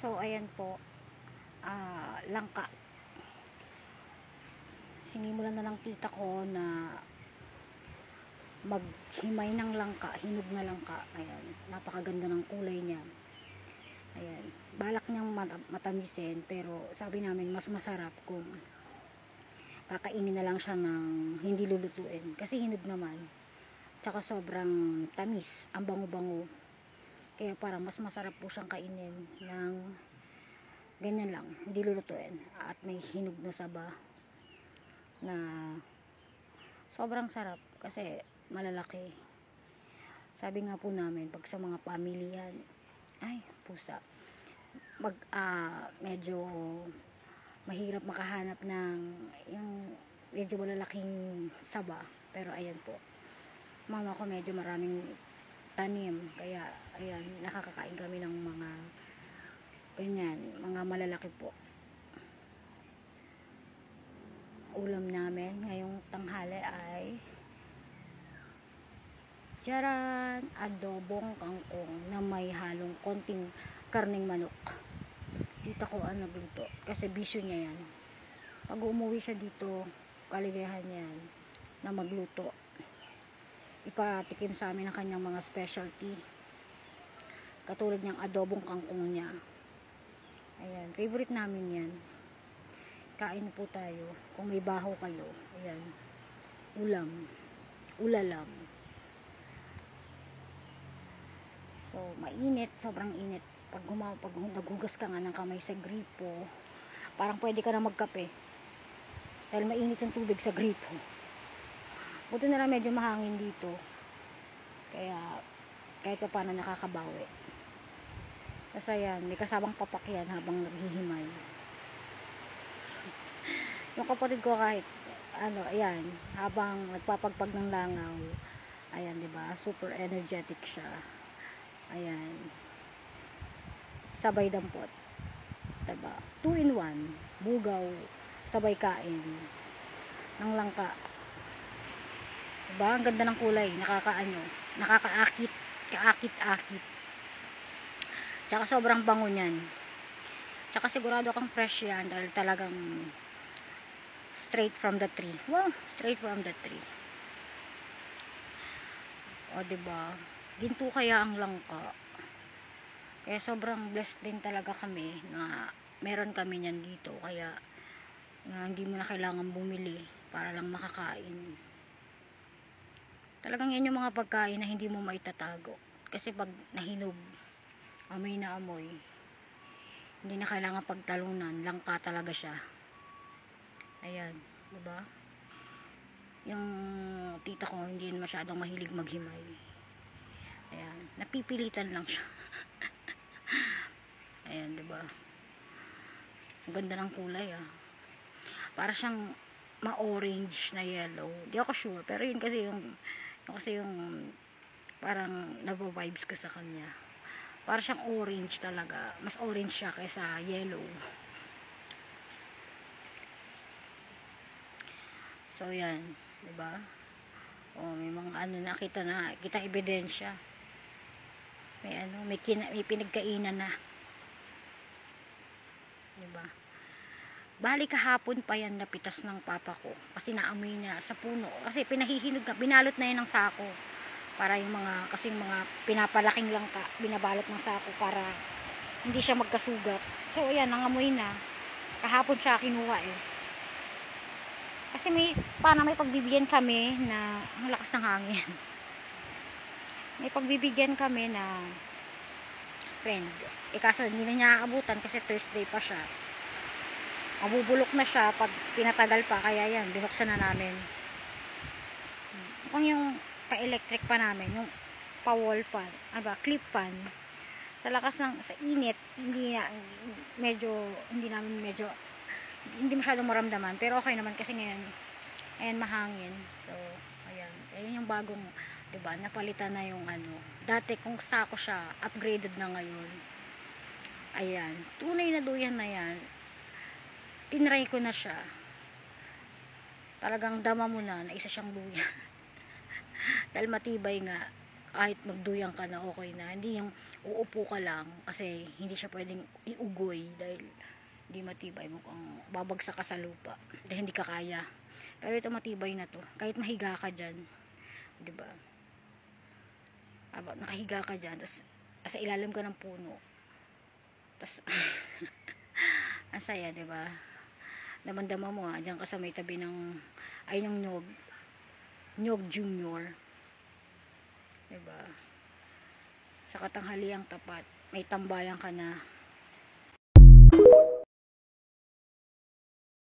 So ayan po, langka. Sinimulan na lang tita ko na maghimay ng langka, hinog na langka. Ayan, napakaganda ng kulay niya. Ayan, balak niyang matamisin, pero sabi namin mas masarap kung kakainin na lang siya ng hindi lulutuin, kasi hinog naman, tsaka sobrang tamis, ang bango-bango, kaya parang mas masarap po siyang kainin ng ganyan lang, hindi lulutuin, at may hinog na saba na sobrang sarap kasi malalaki. Sabi nga po namin, pag sa mga pamilyan, ay pusa, medyo mahirap makahanap ng yung medyo malalaking saba, pero ayan po, mama ko medyo maraming tanim, kaya ayan, nakakakain kami ng mga ganyan, mga malalaki po. Ulam namin ngayong tanghali ay tiyaran, adobong kangkong na may halong konting karning manok. Tita ko ang nagluto kasi bisyo niya yan. Pag umuwi siya dito, kaligayahan yan na magluto, ipatikim sa amin ang kanyang mga specialty, katulad niyang adobong kangkong niya. Ayan, favorite namin yan. Kain po tayo kung may baho kayo. Ayan, ulalam. So mainit, sobrang init. Pag naghugas ka nga ng kamay sa gripo, parang pwede ka na magkape dahil mainit yung tubig sa gripo. Buti na lang medyo mahangin dito, kaya kahit pa paano nakakabawi. Kasi yan, may kasabang papakyan habang naghihimay. Yung kapatid ko kahit ayan, habang nagpapagpag ng langaw, ayan, diba, super energetic siya. Ayan, sabay dampot, diba, 2 in 1, bugaw, sabay kain ng langka, diba, ang ganda ng kulay, nakakaakit, kaakit-akit, tsaka sobrang bango niyan, tsaka sigurado kang fresh yan dahil talagang straight from the tree. Wow, straight from the tree. O diba, ginto kaya ang langka. Kaya sobrang blessed din talaga kami na meron kami niyan dito, kaya hindi mo na kailangan bumili para lang makakain. Talagang yan yung mga pagkain na hindi mo maitatago, kasi pag nahinog, amoy na amoy, hindi na kailangan pagtalunan, langka talaga siya. Ayan, diba? Yung tita ko hindi masyadong mahilig maghimay. Ayan, napipilitan lang siya. Ayan, diba? Ang ganda ng kulay, para siyang ma-orange na yellow. Di ako sure, pero yun kasi yung parang nabo-vibes ko sa kanya. Para siyang orange talaga. Mas orange siya kaysa yellow. So yan, 'di ba? May mga kita ebidensya. May pinagkainan na. 'Di ba? Bali kahapon pa yan napitas ng papa ko kasi naamoy niya sa puno. Kasi pinahihinog na, binalot na yan ng sako. Para yung mga pinapalaking langka, binabalot ng sako para hindi siya magkasugat. So ayan, nangamoy na. Kahapon siya kinuha Kasi may pagbibigyan kami na ang lakas ng hangin. May pagbibigyan kami na friend. Kaso hindi na niya aabutan kasi Thursday pa siya. Mabubulok na siya pag pinatagal pa, kaya yan, binuksan na namin. Kung yung pa-electric pa namin, yung pa-wall pan, clip pan, sa init, hindi masyadong maramdaman, pero okay naman kasi ngayon ayan, mahangin. So ayan yung bagong, diba, napalitan na yung dati kung sako siya, upgraded na ngayon. Ayan, tunay na duyan na yan. Tinry ko na siya, talagang dama mo na isa siyang duyan. Dahil matibay nga, kahit magduyang ka na okay na, hindi yung uupo ka lang kasi hindi siya pwedeng iugoy dahil hindi matibay, mukhang babagsak ka sa lupa dahil hindi ka kaya. Pero ito matibay na to, kahit mahiga ka dyan, di ba? Nakahiga ka dyan, tapos sa ilalim ka ng puno, tapos ang saya, di ba? Damang-dama mo dyan ka sa may tabi ng ay ng Nyog Junior, di ba? Sa katanghaliang tapat, may tambayan ka na